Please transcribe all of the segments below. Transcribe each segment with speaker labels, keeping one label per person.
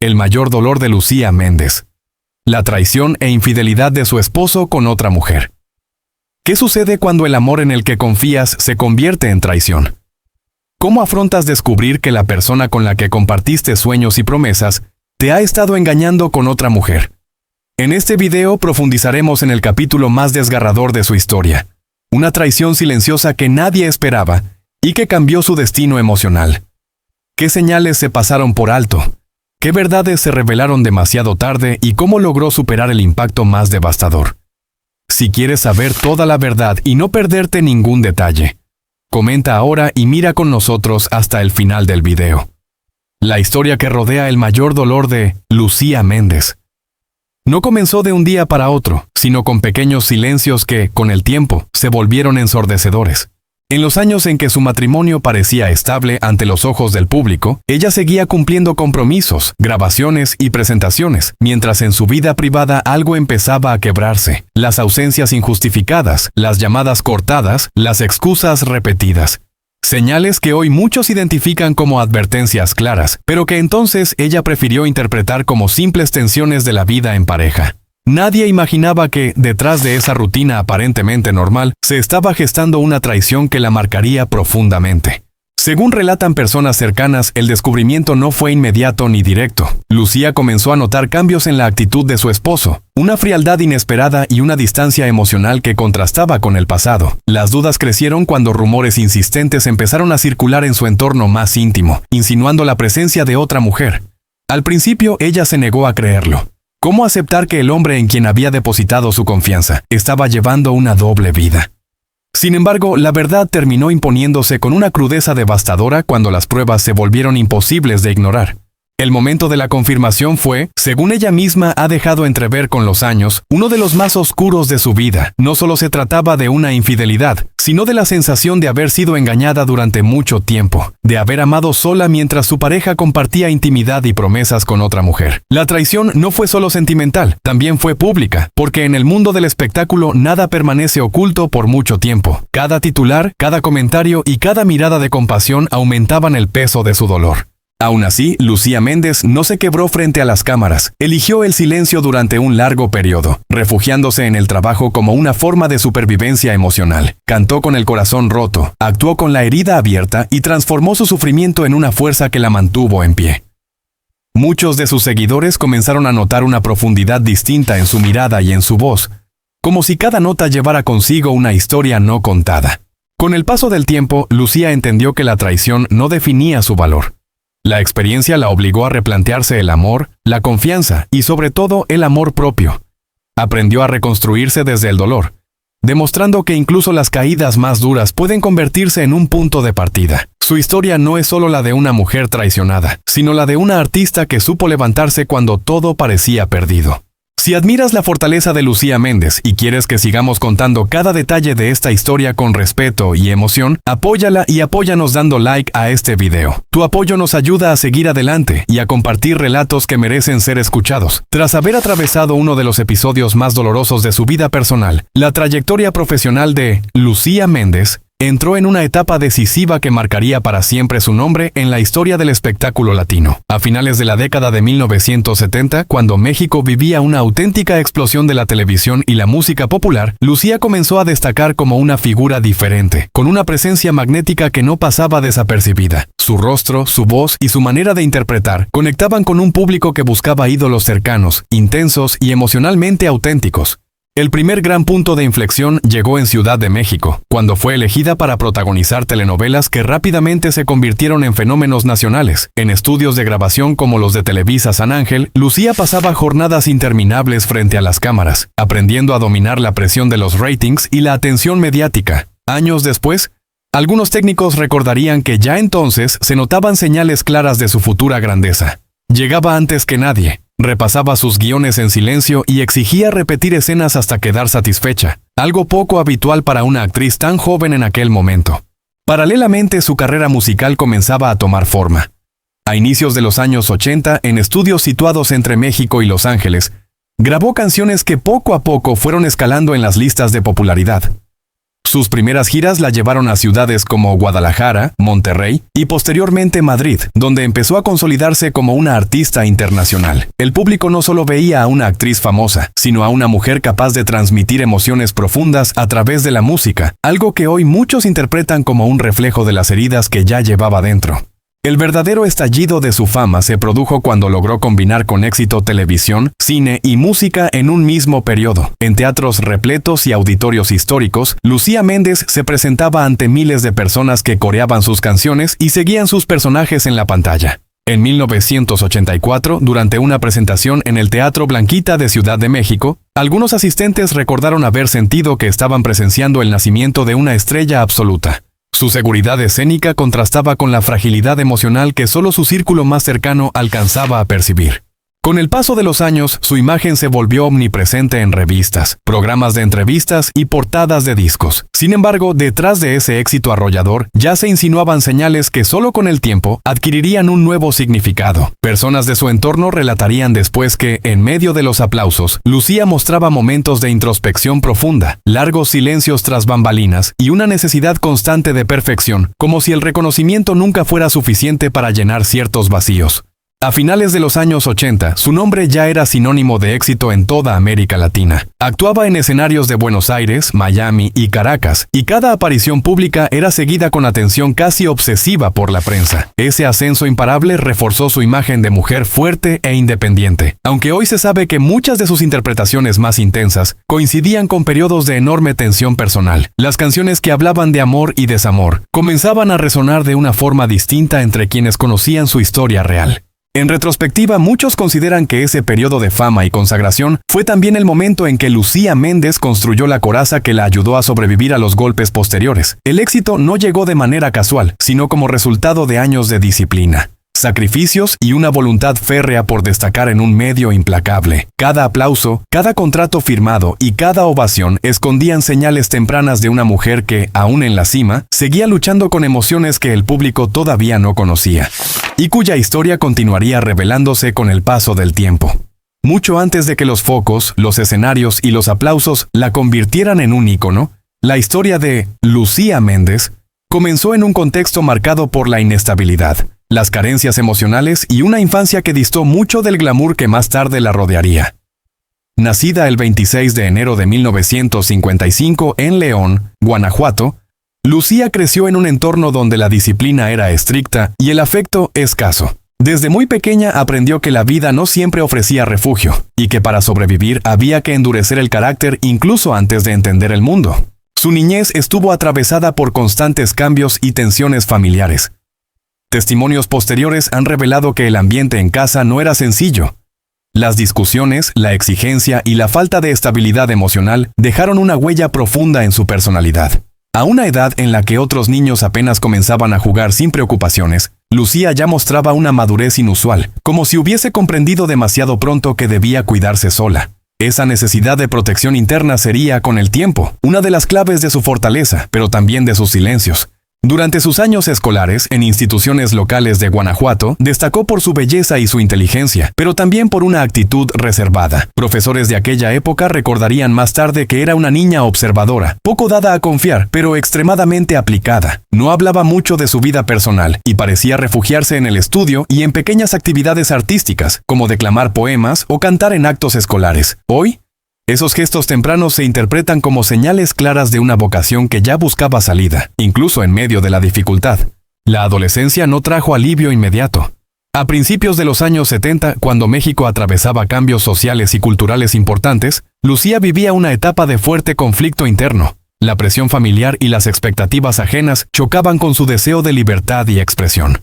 Speaker 1: el mayor dolor de Lucía Méndez: la traición e infidelidad de su esposo con otra mujer. ¿Qué sucede cuando el amor en el que confías se convierte en traición? ¿Cómo afrontas descubrir que la persona con la que compartiste sueños y promesas te ha estado engañando con otra mujer? En este video profundizaremos en el capítulo más desgarrador de su historia, una traición silenciosa que nadie esperaba y que cambió su destino emocional. ¿Qué señales se pasaron por alto? ¿Qué verdades se revelaron demasiado tarde y cómo logró superar el impacto más devastador? Si quieres saber toda la verdad y no perderte ningún detalle, comenta ahora y mira con nosotros hasta el final del video. La historia que rodea el mayor dolor de Lucía Méndez no comenzó de un día para otro, sino con pequeños silencios que, con el tiempo, se volvieron ensordecedores. En los años en que su matrimonio parecía estable ante los ojos del público, ella seguía cumpliendo compromisos, grabaciones y presentaciones, mientras en su vida privada algo empezaba a quebrarse: las ausencias injustificadas, las llamadas cortadas, las excusas repetidas. Señales que hoy muchos identifican como advertencias claras, pero que entonces ella prefirió interpretar como simples tensiones de la vida en pareja. Nadie imaginaba que, detrás de esa rutina aparentemente normal, se estaba gestando una traición que la marcaría profundamente. Según relatan personas cercanas, el descubrimiento no fue inmediato ni directo. Lucía comenzó a notar cambios en la actitud de su esposo, una frialdad inesperada y una distancia emocional que contrastaba con el pasado. Las dudas crecieron cuando rumores insistentes empezaron a circular en su entorno más íntimo, insinuando la presencia de otra mujer. Al principio, ella se negó a creerlo. ¿Cómo aceptar que el hombre en quien había depositado su confianza estaba llevando una doble vida? Sin embargo, la verdad terminó imponiéndose con una crudeza devastadora cuando las pruebas se volvieron imposibles de ignorar. El momento de la confirmación fue, según ella misma ha dejado entrever con los años, uno de los más oscuros de su vida. No solo se trataba de una infidelidad, sino de la sensación de haber sido engañada durante mucho tiempo, de haber amado sola mientras su pareja compartía intimidad y promesas con otra mujer. La traición no fue solo sentimental, también fue pública, porque en el mundo del espectáculo nada permanece oculto por mucho tiempo. Cada titular, cada comentario y cada mirada de compasión aumentaban el peso de su dolor. Aún así, Lucía Méndez no se quebró frente a las cámaras. Eligió el silencio durante un largo periodo, refugiándose en el trabajo como una forma de supervivencia emocional. Cantó con el corazón roto, actuó con la herida abierta y transformó su sufrimiento en una fuerza que la mantuvo en pie. Muchos de sus seguidores comenzaron a notar una profundidad distinta en su mirada y en su voz, como si cada nota llevara consigo una historia no contada. Con el paso del tiempo, Lucía entendió que la traición no definía su valor. La experiencia la obligó a replantearse el amor, la confianza y sobre todo el amor propio. Aprendió a reconstruirse desde el dolor, demostrando que incluso las caídas más duras pueden convertirse en un punto de partida. Su historia no es solo la de una mujer traicionada, sino la de una artista que supo levantarse cuando todo parecía perdido. Si admiras la fortaleza de Lucía Méndez y quieres que sigamos contando cada detalle de esta historia con respeto y emoción, apóyala y apóyanos dando like a este video. Tu apoyo nos ayuda a seguir adelante y a compartir relatos que merecen ser escuchados. Tras haber atravesado uno de los episodios más dolorosos de su vida personal, la trayectoria profesional de Lucía Méndez entró en una etapa decisiva que marcaría para siempre su nombre en la historia del espectáculo latino. A finales de la década de 1970, cuando México vivía una auténtica explosión de la televisión y la música popular, Lucía comenzó a destacar como una figura diferente, con una presencia magnética que no pasaba desapercibida. Su rostro, su voz y su manera de interpretar conectaban con un público que buscaba ídolos cercanos, intensos y emocionalmente auténticos. El primer gran punto de inflexión llegó en Ciudad de México, cuando fue elegida para protagonizar telenovelas que rápidamente se convirtieron en fenómenos nacionales. En estudios de grabación como los de Televisa San Ángel, Lucía pasaba jornadas interminables frente a las cámaras, aprendiendo a dominar la presión de los ratings y la atención mediática. Años después, algunos técnicos recordarían que ya entonces se notaban señales claras de su futura grandeza. Llegaba antes que nadie. Repasaba sus guiones en silencio y exigía repetir escenas hasta quedar satisfecha, algo poco habitual para una actriz tan joven en aquel momento. Paralelamente, su carrera musical comenzaba a tomar forma. A inicios de los años 80, en estudios situados entre México y Los Ángeles, grabó canciones que poco a poco fueron escalando en las listas de popularidad. Sus primeras giras la llevaron a ciudades como Guadalajara, Monterrey y posteriormente Madrid, donde empezó a consolidarse como una artista internacional. El público no solo veía a una actriz famosa, sino a una mujer capaz de transmitir emociones profundas a través de la música, algo que hoy muchos interpretan como un reflejo de las heridas que ya llevaba dentro. El verdadero estallido de su fama se produjo cuando logró combinar con éxito televisión, cine y música en un mismo periodo. En teatros repletos y auditorios históricos, Lucía Méndez se presentaba ante miles de personas que coreaban sus canciones y seguían sus personajes en la pantalla. En 1984, durante una presentación en el Teatro Blanquita de Ciudad de México, algunos asistentes recordaron haber sentido que estaban presenciando el nacimiento de una estrella absoluta. Su seguridad escénica contrastaba con la fragilidad emocional que solo su círculo más cercano alcanzaba a percibir. Con el paso de los años, su imagen se volvió omnipresente en revistas, programas de entrevistas y portadas de discos. Sin embargo, detrás de ese éxito arrollador, ya se insinuaban señales que solo con el tiempo adquirirían un nuevo significado. Personas de su entorno relatarían después que, en medio de los aplausos, Lucía mostraba momentos de introspección profunda, largos silencios tras bambalinas y una necesidad constante de perfección, como si el reconocimiento nunca fuera suficiente para llenar ciertos vacíos. A finales de los años 80, su nombre ya era sinónimo de éxito en toda América Latina. Actuaba en escenarios de Buenos Aires, Miami y Caracas, y cada aparición pública era seguida con atención casi obsesiva por la prensa. Ese ascenso imparable reforzó su imagen de mujer fuerte e independiente, aunque hoy se sabe que muchas de sus interpretaciones más intensas coincidían con periodos de enorme tensión personal. Las canciones que hablaban de amor y desamor comenzaban a resonar de una forma distinta entre quienes conocían su historia real. En retrospectiva, muchos consideran que ese periodo de fama y consagración fue también el momento en que Lucía Méndez construyó la coraza que la ayudó a sobrevivir a los golpes posteriores. El éxito no llegó de manera casual, sino como resultado de años de disciplina, sacrificios y una voluntad férrea por destacar en un medio implacable. Cada aplauso, cada contrato firmado y cada ovación escondían señales tempranas de una mujer que, aún en la cima, seguía luchando con emociones que el público todavía no conocía, y cuya historia continuaría revelándose con el paso del tiempo. Mucho antes de que los focos, los escenarios y los aplausos la convirtieran en un ícono, la historia de Lucía Méndez comenzó en un contexto marcado por la inestabilidad, las carencias emocionales y una infancia que distó mucho del glamour que más tarde la rodearía. Nacida el 26 de enero de 1955 en León, Guanajuato, Lucía creció en un entorno donde la disciplina era estricta y el afecto escaso. Desde muy pequeña aprendió que la vida no siempre ofrecía refugio y que para sobrevivir había que endurecer el carácter incluso antes de entender el mundo. Su niñez estuvo atravesada por constantes cambios y tensiones familiares. Testimonios posteriores han revelado que el ambiente en casa no era sencillo. Las discusiones, la exigencia y la falta de estabilidad emocional dejaron una huella profunda en su personalidad. A una edad en la que otros niños apenas comenzaban a jugar sin preocupaciones, Lucía ya mostraba una madurez inusual, como si hubiese comprendido demasiado pronto que debía cuidarse sola. Esa necesidad de protección interna sería, con el tiempo, una de las claves de su fortaleza, pero también de sus silencios. Durante sus años escolares en instituciones locales de Guanajuato, destacó por su belleza y su inteligencia, pero también por una actitud reservada. Profesores de aquella época recordarían más tarde que era una niña observadora, poco dada a confiar, pero extremadamente aplicada. No hablaba mucho de su vida personal y parecía refugiarse en el estudio y en pequeñas actividades artísticas, como declamar poemas o cantar en actos escolares. Hoy, esos gestos tempranos se interpretan como señales claras de una vocación que ya buscaba salida, incluso en medio de la dificultad. La adolescencia no trajo alivio inmediato. A principios de los años 70, cuando México atravesaba cambios sociales y culturales importantes, Lucía vivía una etapa de fuerte conflicto interno. La presión familiar y las expectativas ajenas chocaban con su deseo de libertad y expresión.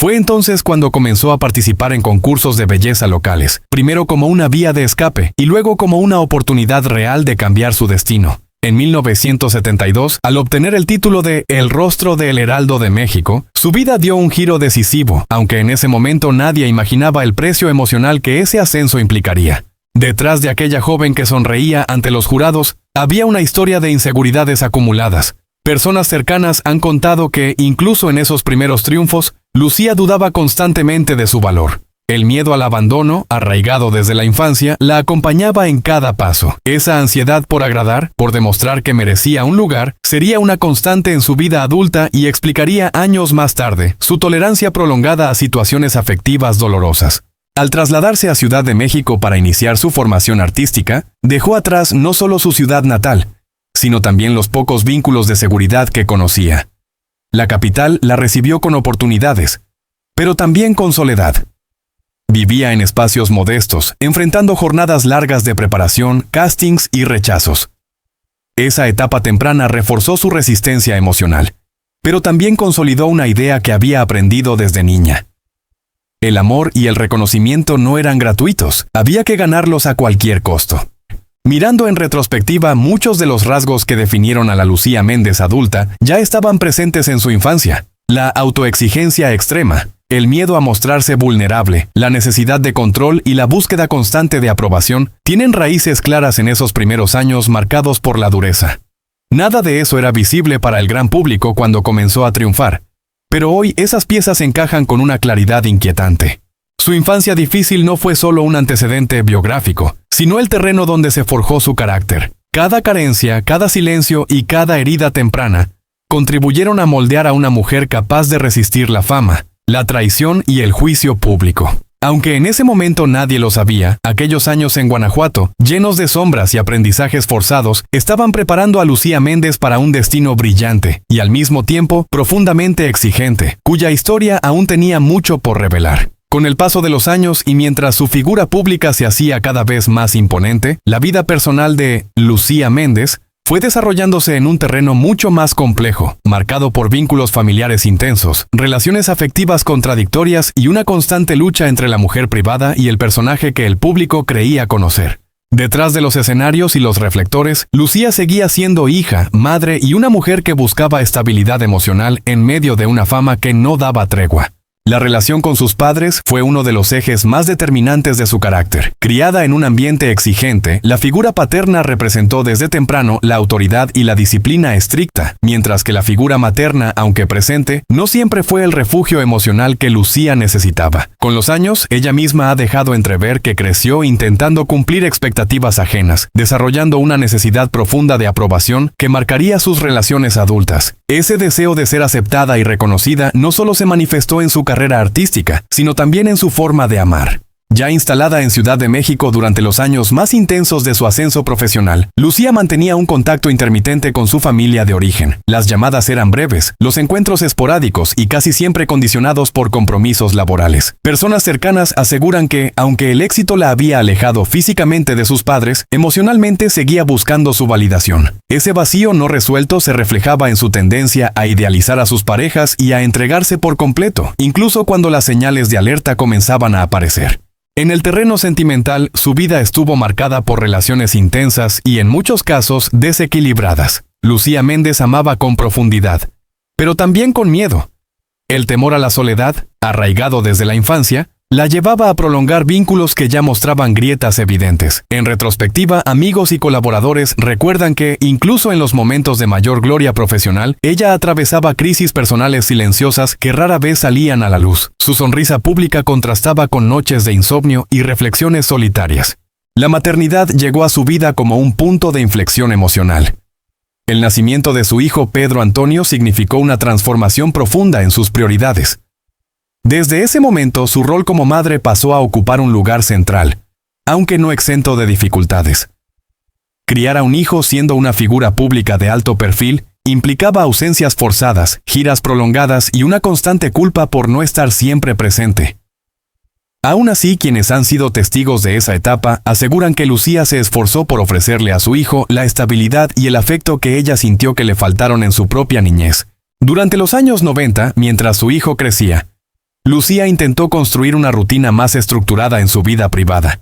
Speaker 1: Fue entonces cuando comenzó a participar en concursos de belleza locales, primero como una vía de escape y luego como una oportunidad real de cambiar su destino. En 1972, al obtener el título de El Rostro del Heraldo de México, su vida dio un giro decisivo, aunque en ese momento nadie imaginaba el precio emocional que ese ascenso implicaría. Detrás de aquella joven que sonreía ante los jurados, había una historia de inseguridades acumuladas. Personas cercanas han contado que, incluso en esos primeros triunfos, Lucía dudaba constantemente de su valor. El miedo al abandono, arraigado desde la infancia, la acompañaba en cada paso. Esa ansiedad por agradar, por demostrar que merecía un lugar, sería una constante en su vida adulta y explicaría años más tarde su tolerancia prolongada a situaciones afectivas dolorosas. Al trasladarse a Ciudad de México para iniciar su formación artística, dejó atrás no solo su ciudad natal, sino también los pocos vínculos de seguridad que conocía. La capital la recibió con oportunidades, pero también con soledad. Vivía en espacios modestos, enfrentando jornadas largas de preparación, castings y rechazos. Esa etapa temprana reforzó su resistencia emocional, pero también consolidó una idea que había aprendido desde niña. El amor y el reconocimiento no eran gratuitos, había que ganarlos a cualquier costo. Mirando en retrospectiva, muchos de los rasgos que definieron a la Lucía Méndez adulta ya estaban presentes en su infancia. La autoexigencia extrema, el miedo a mostrarse vulnerable, la necesidad de control y la búsqueda constante de aprobación tienen raíces claras en esos primeros años marcados por la dureza. Nada de eso era visible para el gran público cuando comenzó a triunfar, pero hoy esas piezas encajan con una claridad inquietante. Su infancia difícil no fue solo un antecedente biográfico, sino el terreno donde se forjó su carácter. Cada carencia, cada silencio y cada herida temprana contribuyeron a moldear a una mujer capaz de resistir la fama, la traición y el juicio público. Aunque en ese momento nadie lo sabía, aquellos años en Guanajuato, llenos de sombras y aprendizajes forzados, estaban preparando a Lucía Méndez para un destino brillante y al mismo tiempo profundamente exigente, cuya historia aún tenía mucho por revelar. Con el paso de los años y mientras su figura pública se hacía cada vez más imponente, la vida personal de Lucía Méndez fue desarrollándose en un terreno mucho más complejo, marcado por vínculos familiares intensos, relaciones afectivas contradictorias y una constante lucha entre la mujer privada y el personaje que el público creía conocer. Detrás de los escenarios y los reflectores, Lucía seguía siendo hija, madre y una mujer que buscaba estabilidad emocional en medio de una fama que no daba tregua. La relación con sus padres fue uno de los ejes más determinantes de su carácter. Criada en un ambiente exigente, la figura paterna representó desde temprano la autoridad y la disciplina estricta, mientras que la figura materna, aunque presente, no siempre fue el refugio emocional que Lucía necesitaba. Con los años, ella misma ha dejado entrever que creció intentando cumplir expectativas ajenas, desarrollando una necesidad profunda de aprobación que marcaría sus relaciones adultas. Ese deseo de ser aceptada y reconocida no solo se manifestó en su carrera artística, sino también en su forma de amar. Ya instalada en Ciudad de México durante los años más intensos de su ascenso profesional, Lucía mantenía un contacto intermitente con su familia de origen. Las llamadas eran breves, los encuentros esporádicos y casi siempre condicionados por compromisos laborales. Personas cercanas aseguran que, aunque el éxito la había alejado físicamente de sus padres, emocionalmente seguía buscando su validación. Ese vacío no resuelto se reflejaba en su tendencia a idealizar a sus parejas y a entregarse por completo, incluso cuando las señales de alerta comenzaban a aparecer. En el terreno sentimental, su vida estuvo marcada por relaciones intensas y en muchos casos desequilibradas. Lucía Méndez amaba con profundidad, pero también con miedo. El temor a la soledad, arraigado desde la infancia, la llevaba a prolongar vínculos que ya mostraban grietas evidentes. En retrospectiva, amigos y colaboradores recuerdan que, incluso en los momentos de mayor gloria profesional, ella atravesaba crisis personales silenciosas que rara vez salían a la luz. Su sonrisa pública contrastaba con noches de insomnio y reflexiones solitarias. La maternidad llegó a su vida como un punto de inflexión emocional. El nacimiento de su hijo Pedro Antonio significó una transformación profunda en sus prioridades. Desde ese momento, su rol como madre pasó a ocupar un lugar central, aunque no exento de dificultades. Criar a un hijo siendo una figura pública de alto perfil implicaba ausencias forzadas, giras prolongadas y una constante culpa por no estar siempre presente. Aún así, quienes han sido testigos de esa etapa aseguran que Lucía se esforzó por ofrecerle a su hijo la estabilidad y el afecto que ella sintió que le faltaron en su propia niñez. Durante los años 90, mientras su hijo crecía, Lucía intentó construir una rutina más estructurada en su vida privada.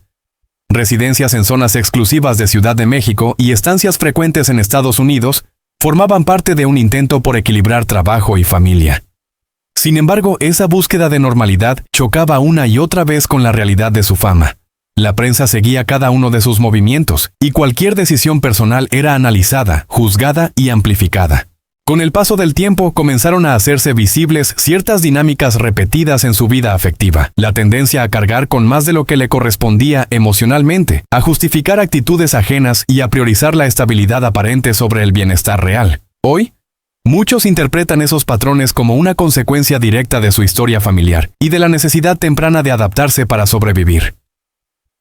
Speaker 1: Residencias en zonas exclusivas de Ciudad de México y estancias frecuentes en Estados Unidos formaban parte de un intento por equilibrar trabajo y familia. Sin embargo, esa búsqueda de normalidad chocaba una y otra vez con la realidad de su fama. La prensa seguía cada uno de sus movimientos, y cualquier decisión personal era analizada, juzgada y amplificada. Con el paso del tiempo comenzaron a hacerse visibles ciertas dinámicas repetidas en su vida afectiva, la tendencia a cargar con más de lo que le correspondía emocionalmente, a justificar actitudes ajenas y a priorizar la estabilidad aparente sobre el bienestar real. Hoy, muchos interpretan esos patrones como una consecuencia directa de su historia familiar y de la necesidad temprana de adaptarse para sobrevivir.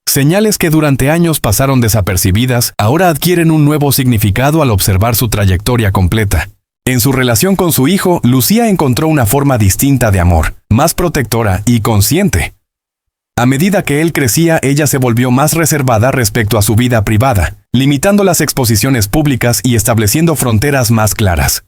Speaker 1: Señales que durante años pasaron desapercibidas ahora adquieren un nuevo significado al observar su trayectoria completa. En su relación con su hijo, Lucía encontró una forma distinta de amor, más protectora y consciente. A medida que él crecía, ella se volvió más reservada respecto a su vida privada, limitando las exposiciones públicas y estableciendo fronteras más claras.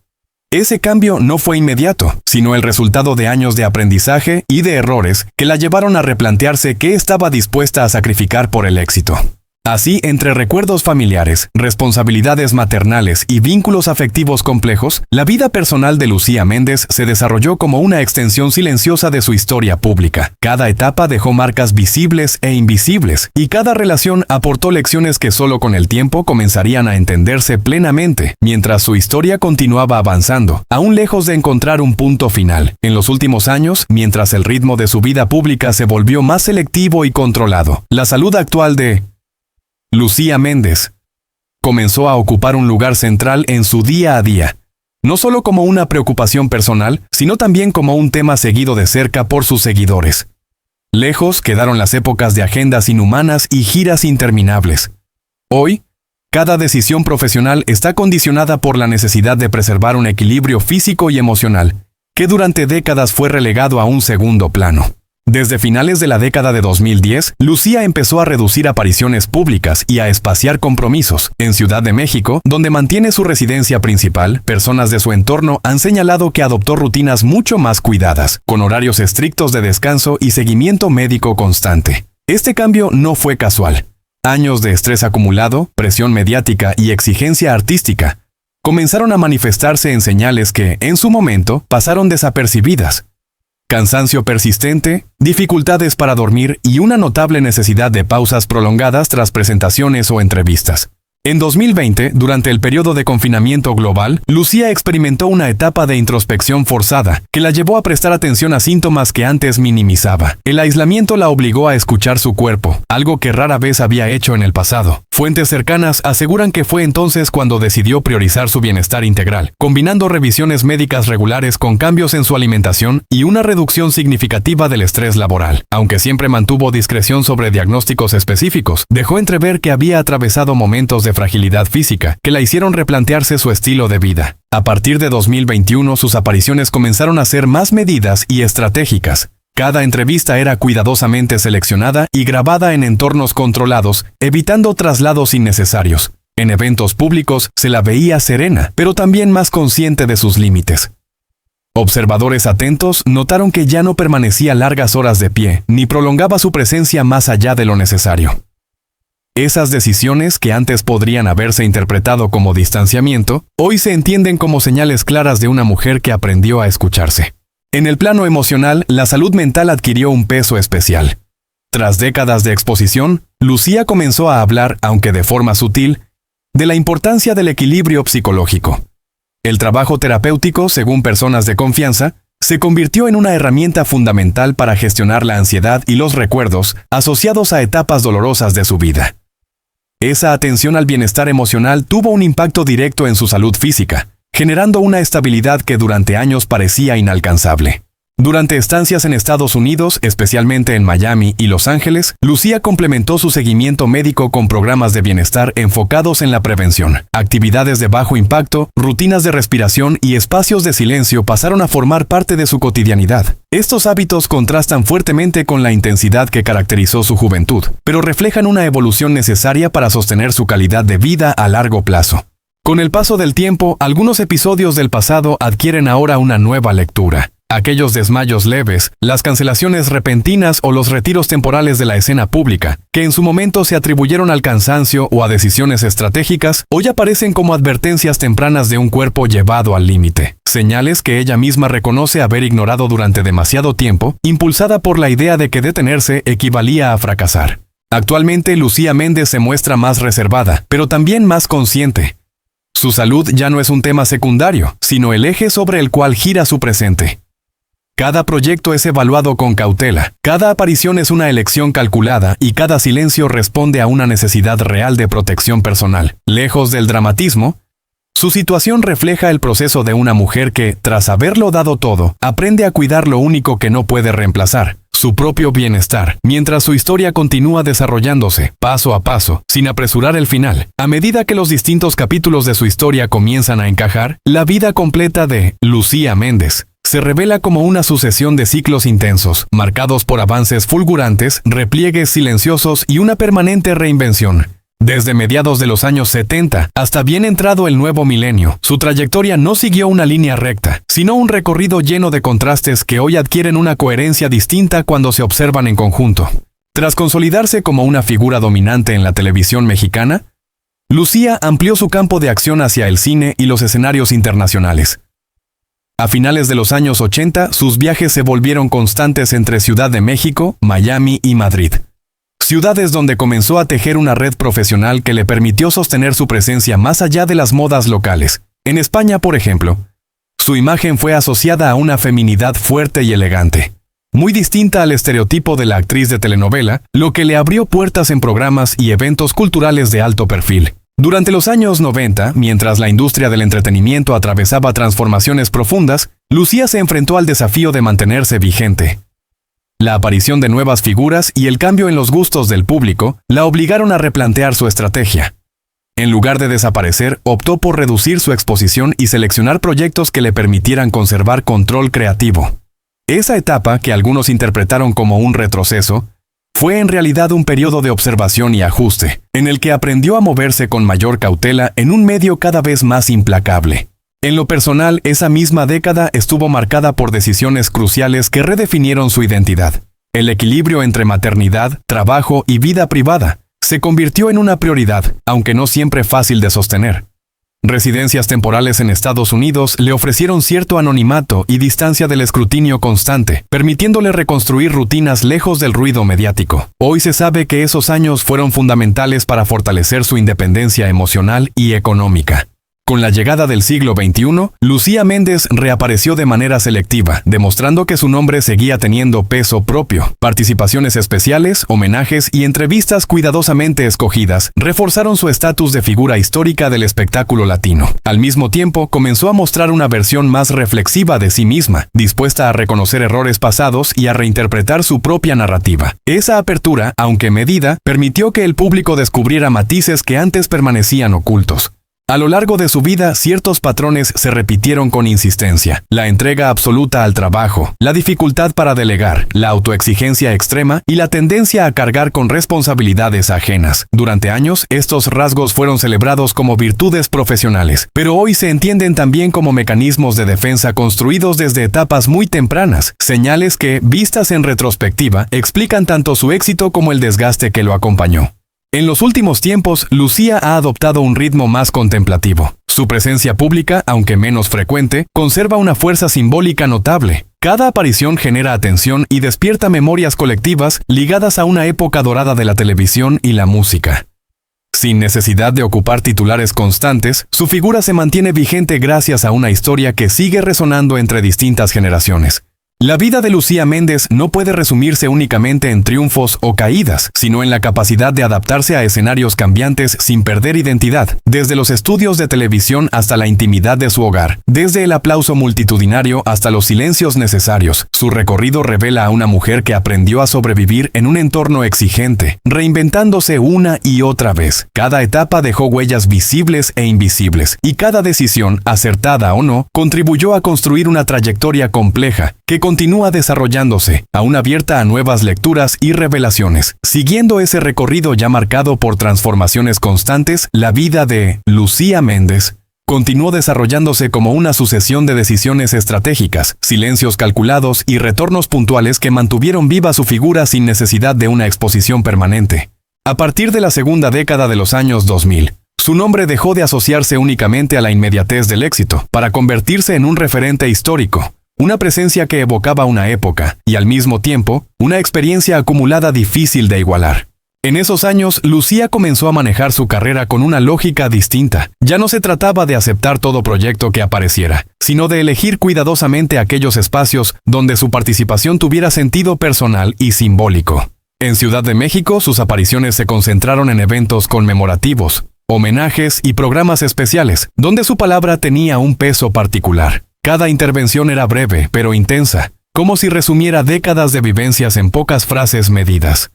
Speaker 1: Ese cambio no fue inmediato, sino el resultado de años de aprendizaje y de errores que la llevaron a replantearse qué estaba dispuesta a sacrificar por el éxito. Así, entre recuerdos familiares, responsabilidades maternales y vínculos afectivos complejos, la vida personal de Lucía Méndez se desarrolló como una extensión silenciosa de su historia pública. Cada etapa dejó marcas visibles e invisibles, y cada relación aportó lecciones que solo con el tiempo comenzarían a entenderse plenamente, mientras su historia continuaba avanzando, aún lejos de encontrar un punto final. En los últimos años, mientras el ritmo de su vida pública se volvió más selectivo y controlado, la salud actual de Lucía Méndez comenzó a ocupar un lugar central en su día a día, no solo como una preocupación personal, sino también como un tema seguido de cerca por sus seguidores. Lejos quedaron las épocas de agendas inhumanas y giras interminables. Hoy, cada decisión profesional está condicionada por la necesidad de preservar un equilibrio físico y emocional, que durante décadas fue relegado a un segundo plano. Desde finales de la década de 2010, Lucía empezó a reducir apariciones públicas y a espaciar compromisos. En Ciudad de México, donde mantiene su residencia principal, personas de su entorno han señalado que adoptó rutinas mucho más cuidadas, con horarios estrictos de descanso y seguimiento médico constante. Este cambio no fue casual. Años de estrés acumulado, presión mediática y exigencia artística comenzaron a manifestarse en señales que, en su momento, pasaron desapercibidas. Cansancio persistente, dificultades para dormir y una notable necesidad de pausas prolongadas tras presentaciones o entrevistas. En 2020, durante el periodo de confinamiento global, Lucía experimentó una etapa de introspección forzada que la llevó a prestar atención a síntomas que antes minimizaba. El aislamiento la obligó a escuchar su cuerpo, algo que rara vez había hecho en el pasado. Fuentes cercanas aseguran que fue entonces cuando decidió priorizar su bienestar integral, combinando revisiones médicas regulares con cambios en su alimentación y una reducción significativa del estrés laboral. Aunque siempre mantuvo discreción sobre diagnósticos específicos, dejó entrever que había atravesado momentos de fragilidad física que la hicieron replantearse su estilo de vida. A partir de 2021, sus apariciones comenzaron a ser más medidas y estratégicas. Cada entrevista era cuidadosamente seleccionada y grabada en entornos controlados, evitando traslados innecesarios. En eventos públicos se la veía serena, pero también más consciente de sus límites. Observadores atentos notaron que ya no permanecía largas horas de pie, ni prolongaba su presencia más allá de lo necesario. Esas decisiones, que antes podrían haberse interpretado como distanciamiento, hoy se entienden como señales claras de una mujer que aprendió a escucharse. En el plano emocional, la salud mental adquirió un peso especial. Tras décadas de exposición, Lucía comenzó a hablar, aunque de forma sutil, de la importancia del equilibrio psicológico. El trabajo terapéutico, según personas de confianza, se convirtió en una herramienta fundamental para gestionar la ansiedad y los recuerdos asociados a etapas dolorosas de su vida. Esa atención al bienestar emocional tuvo un impacto directo en su salud física, generando una estabilidad que durante años parecía inalcanzable. Durante estancias en Estados Unidos, especialmente en Miami y Los Ángeles, Lucía complementó su seguimiento médico con programas de bienestar enfocados en la prevención. Actividades de bajo impacto, rutinas de respiración y espacios de silencio pasaron a formar parte de su cotidianidad. Estos hábitos contrastan fuertemente con la intensidad que caracterizó su juventud, pero reflejan una evolución necesaria para sostener su calidad de vida a largo plazo. Con el paso del tiempo, algunos episodios del pasado adquieren ahora una nueva lectura. Aquellos desmayos leves, las cancelaciones repentinas o los retiros temporales de la escena pública, que en su momento se atribuyeron al cansancio o a decisiones estratégicas, hoy aparecen como advertencias tempranas de un cuerpo llevado al límite. Señales que ella misma reconoce haber ignorado durante demasiado tiempo, impulsada por la idea de que detenerse equivalía a fracasar. Actualmente, Lucía Méndez se muestra más reservada, pero también más consciente. Su salud ya no es un tema secundario, sino el eje sobre el cual gira su presente. Cada proyecto es evaluado con cautela, cada aparición es una elección calculada y cada silencio responde a una necesidad real de protección personal. Lejos del dramatismo, su situación refleja el proceso de una mujer que, tras haberlo dado todo, aprende a cuidar lo único que no puede reemplazar, su propio bienestar, mientras su historia continúa desarrollándose, paso a paso, sin apresurar el final. A medida que los distintos capítulos de su historia comienzan a encajar, la vida completa de Lucía Méndez se revela como una sucesión de ciclos intensos, marcados por avances fulgurantes, repliegues silenciosos y una permanente reinvención. Desde mediados de los años 70 hasta bien entrado el nuevo milenio, su trayectoria no siguió una línea recta, sino un recorrido lleno de contrastes que hoy adquieren una coherencia distinta cuando se observan en conjunto. Tras consolidarse como una figura dominante en la televisión mexicana, Lucía amplió su campo de acción hacia el cine y los escenarios internacionales. A finales de los años 80, sus viajes se volvieron constantes entre Ciudad de México, Miami y Madrid. Ciudades donde comenzó a tejer una red profesional que le permitió sostener su presencia más allá de las modas locales. En España, por ejemplo, su imagen fue asociada a una feminidad fuerte y elegante, muy distinta al estereotipo de la actriz de telenovela, lo que le abrió puertas en programas y eventos culturales de alto perfil. Durante los años 90, mientras la industria del entretenimiento atravesaba transformaciones profundas, Lucía se enfrentó al desafío de mantenerse vigente. La aparición de nuevas figuras y el cambio en los gustos del público la obligaron a replantear su estrategia. En lugar de desaparecer, optó por reducir su exposición y seleccionar proyectos que le permitieran conservar control creativo. Esa etapa, que algunos interpretaron como un retroceso, fue en realidad un periodo de observación y ajuste, en el que aprendió a moverse con mayor cautela en un medio cada vez más implacable. En lo personal, esa misma década estuvo marcada por decisiones cruciales que redefinieron su identidad. El equilibrio entre maternidad, trabajo y vida privada se convirtió en una prioridad, aunque no siempre fácil de sostener. Residencias temporales en Estados Unidos le ofrecieron cierto anonimato y distancia del escrutinio constante, permitiéndole reconstruir rutinas lejos del ruido mediático. Hoy se sabe que esos años fueron fundamentales para fortalecer su independencia emocional y económica. Con la llegada del siglo XXI, Lucía Méndez reapareció de manera selectiva, demostrando que su nombre seguía teniendo peso propio. Participaciones especiales, homenajes y entrevistas cuidadosamente escogidas reforzaron su estatus de figura histórica del espectáculo latino. Al mismo tiempo, comenzó a mostrar una versión más reflexiva de sí misma, dispuesta a reconocer errores pasados y a reinterpretar su propia narrativa. Esa apertura, aunque medida, permitió que el público descubriera matices que antes permanecían ocultos. A lo largo de su vida, ciertos patrones se repitieron con insistencia: la entrega absoluta al trabajo, la dificultad para delegar, la autoexigencia extrema y la tendencia a cargar con responsabilidades ajenas. Durante años, estos rasgos fueron celebrados como virtudes profesionales, pero hoy se entienden también como mecanismos de defensa construidos desde etapas muy tempranas, señales que, vistas en retrospectiva, explican tanto su éxito como el desgaste que lo acompañó. En los últimos tiempos, Lucía ha adoptado un ritmo más contemplativo. Su presencia pública, aunque menos frecuente, conserva una fuerza simbólica notable. Cada aparición genera atención y despierta memorias colectivas ligadas a una época dorada de la televisión y la música. Sin necesidad de ocupar titulares constantes, su figura se mantiene vigente gracias a una historia que sigue resonando entre distintas generaciones. La vida de Lucía Méndez no puede resumirse únicamente en triunfos o caídas, sino en la capacidad de adaptarse a escenarios cambiantes sin perder identidad, desde los estudios de televisión hasta la intimidad de su hogar, desde el aplauso multitudinario hasta los silencios necesarios. Su recorrido revela a una mujer que aprendió a sobrevivir en un entorno exigente, reinventándose una y otra vez. Cada etapa dejó huellas visibles e invisibles, y cada decisión, acertada o no, contribuyó a construir una trayectoria compleja, que continúa desarrollándose, aún abierta a nuevas lecturas y revelaciones. Siguiendo ese recorrido ya marcado por transformaciones constantes, la vida de Lucía Méndez continuó desarrollándose como una sucesión de decisiones estratégicas, silencios calculados y retornos puntuales que mantuvieron viva su figura sin necesidad de una exposición permanente. A partir de la segunda década de los años 2000, su nombre dejó de asociarse únicamente a la inmediatez del éxito, para convertirse en un referente histórico. Una presencia que evocaba una época y, al mismo tiempo, una experiencia acumulada difícil de igualar. En esos años, Lucía comenzó a manejar su carrera con una lógica distinta. Ya no se trataba de aceptar todo proyecto que apareciera, sino de elegir cuidadosamente aquellos espacios donde su participación tuviera sentido personal y simbólico. En Ciudad de México, sus apariciones se concentraron en eventos conmemorativos, homenajes y programas especiales, donde su palabra tenía un peso particular. Cada intervención era breve, pero intensa, como si resumiera décadas de vivencias en pocas frases medidas.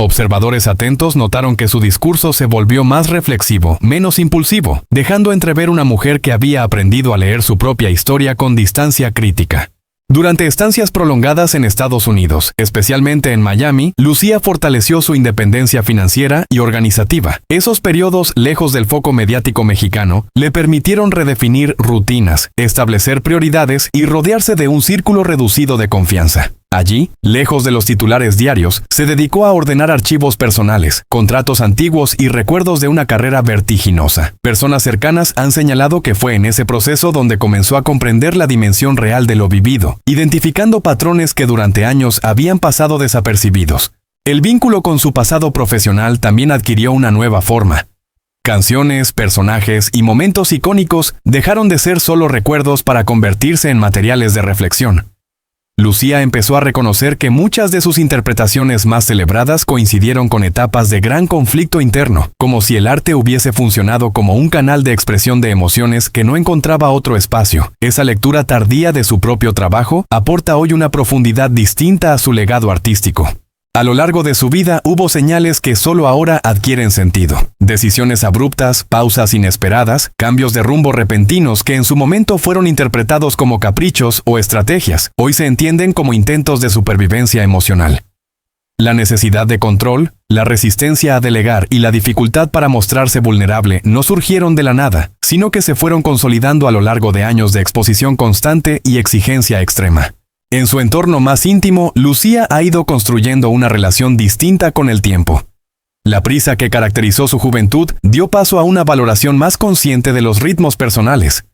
Speaker 1: Observadores atentos notaron que su discurso se volvió más reflexivo, menos impulsivo, dejando entrever una mujer que había aprendido a leer su propia historia con distancia crítica. Durante estancias prolongadas en Estados Unidos, especialmente en Miami, Lucía fortaleció su independencia financiera y organizativa. Esos periodos, lejos del foco mediático mexicano, le permitieron redefinir rutinas, establecer prioridades y rodearse de un círculo reducido de confianza. Allí, lejos de los titulares diarios, se dedicó a ordenar archivos personales, contratos antiguos y recuerdos de una carrera vertiginosa. Personas cercanas han señalado que fue en ese proceso donde comenzó a comprender la dimensión real de lo vivido, identificando patrones que durante años habían pasado desapercibidos. El vínculo con su pasado profesional también adquirió una nueva forma. Canciones, personajes y momentos icónicos dejaron de ser solo recuerdos para convertirse en materiales de reflexión. Lucía empezó a reconocer que muchas de sus interpretaciones más celebradas coincidieron con etapas de gran conflicto interno, como si el arte hubiese funcionado como un canal de expresión de emociones que no encontraba otro espacio. Esa lectura tardía de su propio trabajo aporta hoy una profundidad distinta a su legado artístico. A lo largo de su vida hubo señales que solo ahora adquieren sentido. Decisiones abruptas, pausas inesperadas, cambios de rumbo repentinos que en su momento fueron interpretados como caprichos o estrategias, hoy se entienden como intentos de supervivencia emocional. La necesidad de control, la resistencia a delegar y la dificultad para mostrarse vulnerable no surgieron de la nada, sino que se fueron consolidando a lo largo de años de exposición constante y exigencia extrema. En su entorno más íntimo, Lucía ha ido construyendo una relación distinta con el tiempo. La prisa que caracterizó su juventud dio paso a una valoración más consciente de los ritmos personales.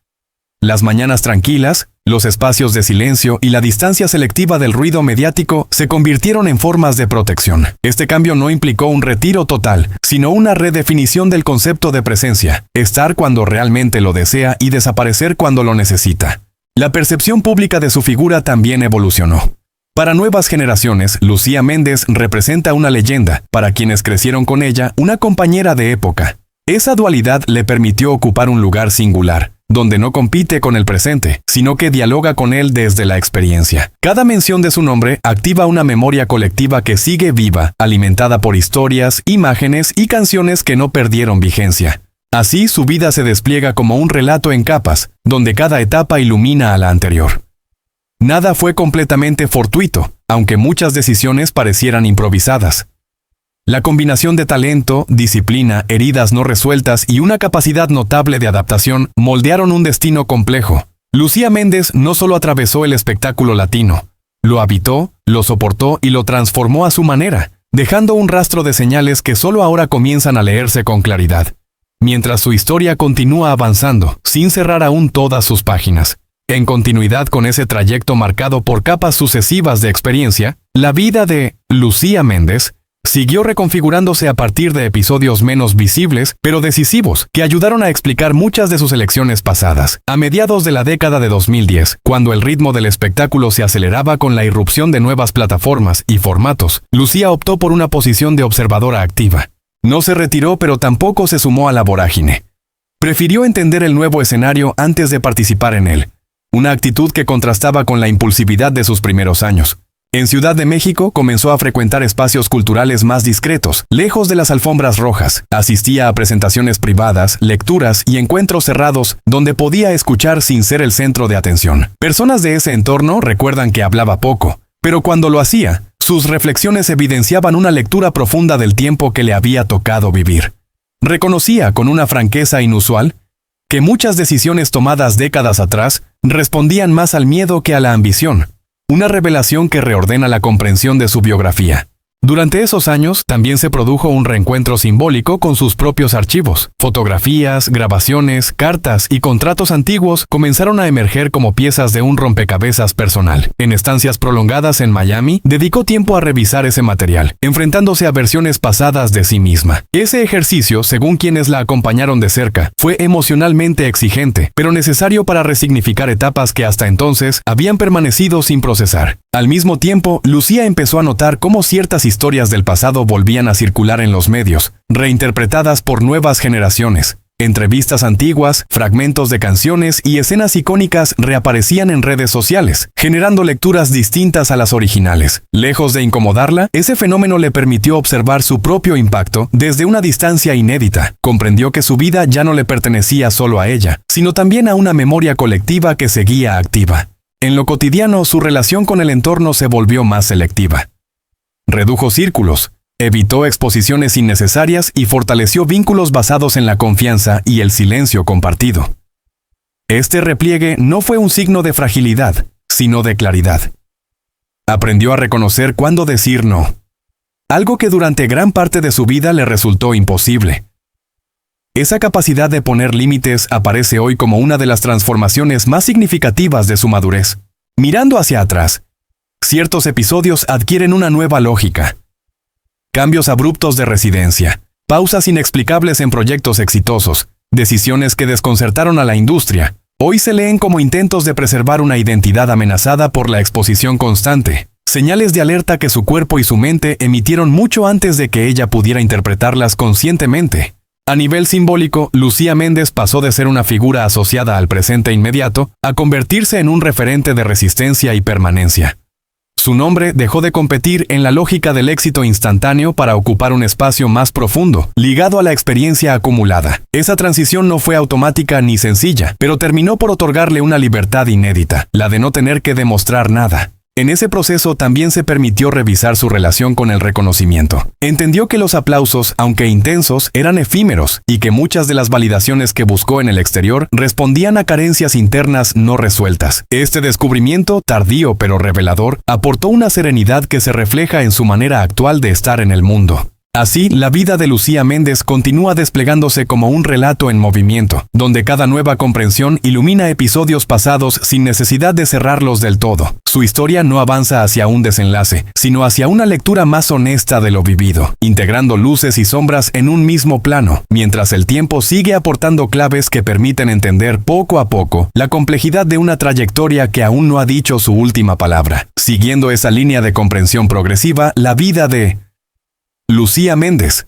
Speaker 1: Las mañanas tranquilas, los espacios de silencio y la distancia selectiva del ruido mediático se convirtieron en formas de protección. Este cambio no implicó un retiro total, sino una redefinición del concepto de presencia, estar cuando realmente lo desea y desaparecer cuando lo necesita. La percepción pública de su figura también evolucionó. Para nuevas generaciones, Lucía Méndez representa una leyenda, para quienes crecieron con ella, una compañera de época. Esa dualidad le permitió ocupar un lugar singular, donde no compite con el presente, sino que dialoga con él desde la experiencia. Cada mención de su nombre activa una memoria colectiva que sigue viva, alimentada por historias, imágenes y canciones que no perdieron vigencia. Así, su vida se despliega como un relato en capas, donde cada etapa ilumina a la anterior. Nada fue completamente fortuito, aunque muchas decisiones parecieran improvisadas. La combinación de talento, disciplina, heridas no resueltas y una capacidad notable de adaptación moldearon un destino complejo. Lucía Méndez no solo atravesó el espectáculo latino, lo habitó, lo soportó y lo transformó a su manera, dejando un rastro de señales que solo ahora comienzan a leerse con claridad. Mientras su historia continúa avanzando, sin cerrar aún todas sus páginas. En continuidad con ese trayecto marcado por capas sucesivas de experiencia, la vida de Lucía Méndez siguió reconfigurándose a partir de episodios menos visibles, pero decisivos, que ayudaron a explicar muchas de sus elecciones pasadas. A mediados de la década de 2010, cuando el ritmo del espectáculo se aceleraba con la irrupción de nuevas plataformas y formatos, Lucía optó por una posición de observadora activa. No se retiró, pero tampoco se sumó a la vorágine. Prefirió entender el nuevo escenario antes de participar en él, una actitud que contrastaba con la impulsividad de sus primeros años. En Ciudad de México comenzó a frecuentar espacios culturales más discretos, lejos de las alfombras rojas. Asistía a presentaciones privadas, lecturas y encuentros cerrados donde podía escuchar sin ser el centro de atención. Personas de ese entorno recuerdan que hablaba poco, pero cuando lo hacía, sus reflexiones evidenciaban una lectura profunda del tiempo que le había tocado vivir. Reconocía con una franqueza inusual que muchas decisiones tomadas décadas atrás respondían más al miedo que a la ambición, una revelación que reordena la comprensión de su biografía. Durante esos años, también se produjo un reencuentro simbólico con sus propios archivos. Fotografías, grabaciones, cartas y contratos antiguos comenzaron a emerger como piezas de un rompecabezas personal. En estancias prolongadas en Miami, dedicó tiempo a revisar ese material, enfrentándose a versiones pasadas de sí misma. Ese ejercicio, según quienes la acompañaron de cerca, fue emocionalmente exigente, pero necesario para resignificar etapas que hasta entonces habían permanecido sin procesar. Al mismo tiempo, Lucía empezó a notar cómo ciertas historias del pasado volvían a circular en los medios, reinterpretadas por nuevas generaciones. Entrevistas antiguas, fragmentos de canciones y escenas icónicas reaparecían en redes sociales, generando lecturas distintas a las originales. Lejos de incomodarla, ese fenómeno le permitió observar su propio impacto desde una distancia inédita. Comprendió que su vida ya no le pertenecía solo a ella, sino también a una memoria colectiva que seguía activa. En lo cotidiano, su relación con el entorno se volvió más selectiva. Redujo círculos, evitó exposiciones innecesarias y fortaleció vínculos basados en la confianza y el silencio compartido. Este repliegue no fue un signo de fragilidad, sino de claridad. Aprendió a reconocer cuándo decir no, algo que durante gran parte de su vida le resultó imposible. Esa capacidad de poner límites aparece hoy como una de las transformaciones más significativas de su madurez. Mirando hacia atrás, ciertos episodios adquieren una nueva lógica. Cambios abruptos de residencia, pausas inexplicables en proyectos exitosos, decisiones que desconcertaron a la industria, hoy se leen como intentos de preservar una identidad amenazada por la exposición constante, señales de alerta que su cuerpo y su mente emitieron mucho antes de que ella pudiera interpretarlas conscientemente. A nivel simbólico, Lucía Méndez pasó de ser una figura asociada al presente inmediato a convertirse en un referente de resistencia y permanencia. Su nombre dejó de competir en la lógica del éxito instantáneo para ocupar un espacio más profundo, ligado a la experiencia acumulada. Esa transición no fue automática ni sencilla, pero terminó por otorgarle una libertad inédita, la de no tener que demostrar nada. En ese proceso también se permitió revisar su relación con el reconocimiento. Entendió que los aplausos, aunque intensos, eran efímeros y que muchas de las validaciones que buscó en el exterior respondían a carencias internas no resueltas. Este descubrimiento, tardío pero revelador, aportó una serenidad que se refleja en su manera actual de estar en el mundo. Así, la vida de Lucía Méndez continúa desplegándose como un relato en movimiento, donde cada nueva comprensión ilumina episodios pasados sin necesidad de cerrarlos del todo. Su historia no avanza hacia un desenlace, sino hacia una lectura más honesta de lo vivido, integrando luces y sombras en un mismo plano, mientras el tiempo sigue aportando claves que permiten entender poco a poco la complejidad de una trayectoria que aún no ha dicho su última palabra. Siguiendo esa línea de comprensión progresiva, la vida de Lucía Méndez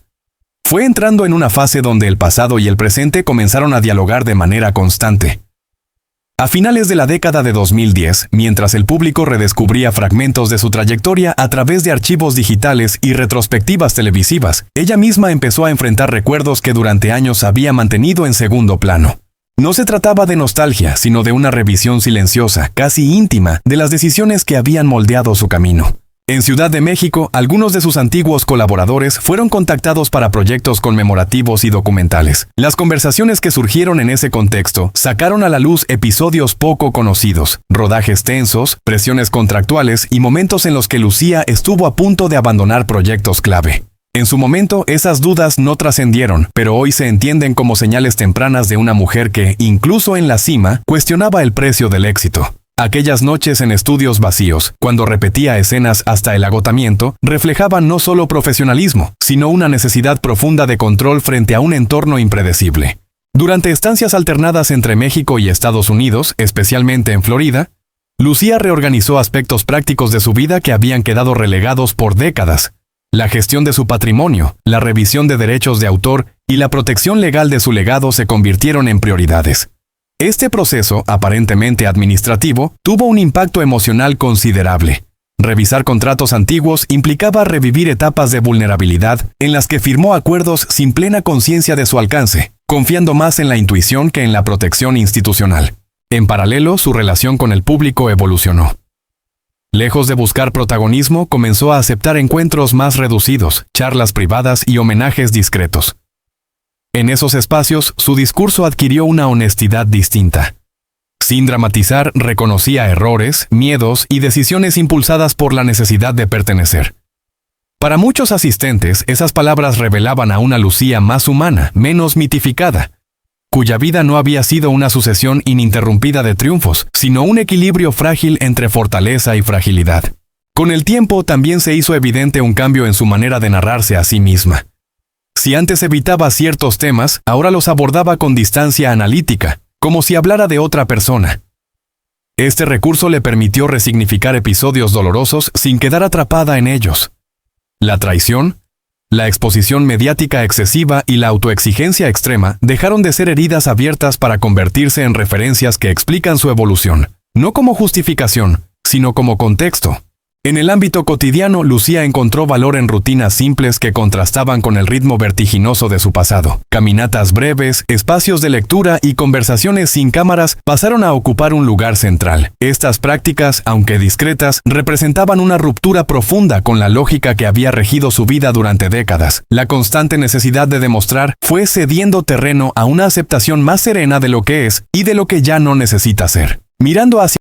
Speaker 1: fue entrando en una fase donde el pasado y el presente comenzaron a dialogar de manera constante. A finales de la década de 2010, mientras el público redescubría fragmentos de su trayectoria a través de archivos digitales y retrospectivas televisivas, ella misma empezó a enfrentar recuerdos que durante años había mantenido en segundo plano. No se trataba de nostalgia, sino de una revisión silenciosa, casi íntima, de las decisiones que habían moldeado su camino. En Ciudad de México, algunos de sus antiguos colaboradores fueron contactados para proyectos conmemorativos y documentales. Las conversaciones que surgieron en ese contexto sacaron a la luz episodios poco conocidos, rodajes tensos, presiones contractuales y momentos en los que Lucía estuvo a punto de abandonar proyectos clave. En su momento, esas dudas no trascendieron, pero hoy se entienden como señales tempranas de una mujer que, incluso en la cima, cuestionaba el precio del éxito. Aquellas noches en estudios vacíos, cuando repetía escenas hasta el agotamiento, reflejaban no solo profesionalismo, sino una necesidad profunda de control frente a un entorno impredecible. Durante estancias alternadas entre México y Estados Unidos, especialmente en Florida, Lucía reorganizó aspectos prácticos de su vida que habían quedado relegados por décadas. La gestión de su patrimonio, la revisión de derechos de autor y la protección legal de su legado se convirtieron en prioridades. Este proceso, aparentemente administrativo, tuvo un impacto emocional considerable. Revisar contratos antiguos implicaba revivir etapas de vulnerabilidad en las que firmó acuerdos sin plena conciencia de su alcance, confiando más en la intuición que en la protección institucional. En paralelo, su relación con el público evolucionó. Lejos de buscar protagonismo, comenzó a aceptar encuentros más reducidos, charlas privadas y homenajes discretos. En esos espacios, su discurso adquirió una honestidad distinta. Sin dramatizar, reconocía errores, miedos y decisiones impulsadas por la necesidad de pertenecer. Para muchos asistentes, esas palabras revelaban a una Lucía más humana, menos mitificada, cuya vida no había sido una sucesión ininterrumpida de triunfos, sino un equilibrio frágil entre fortaleza y fragilidad. Con el tiempo también se hizo evidente un cambio en su manera de narrarse a sí misma. Si antes evitaba ciertos temas, ahora los abordaba con distancia analítica, como si hablara de otra persona. Este recurso le permitió resignificar episodios dolorosos sin quedar atrapada en ellos. La traición, la exposición mediática excesiva y la autoexigencia extrema dejaron de ser heridas abiertas para convertirse en referencias que explican su evolución, no como justificación, sino como contexto. En el ámbito cotidiano, Lucía encontró valor en rutinas simples que contrastaban con el ritmo vertiginoso de su pasado. Caminatas breves, espacios de lectura y conversaciones sin cámaras pasaron a ocupar un lugar central. Estas prácticas, aunque discretas, representaban una ruptura profunda con la lógica que había regido su vida durante décadas. La constante necesidad de demostrar fue cediendo terreno a una aceptación más serena de lo que es y de lo que ya no necesita ser. Mirando hacia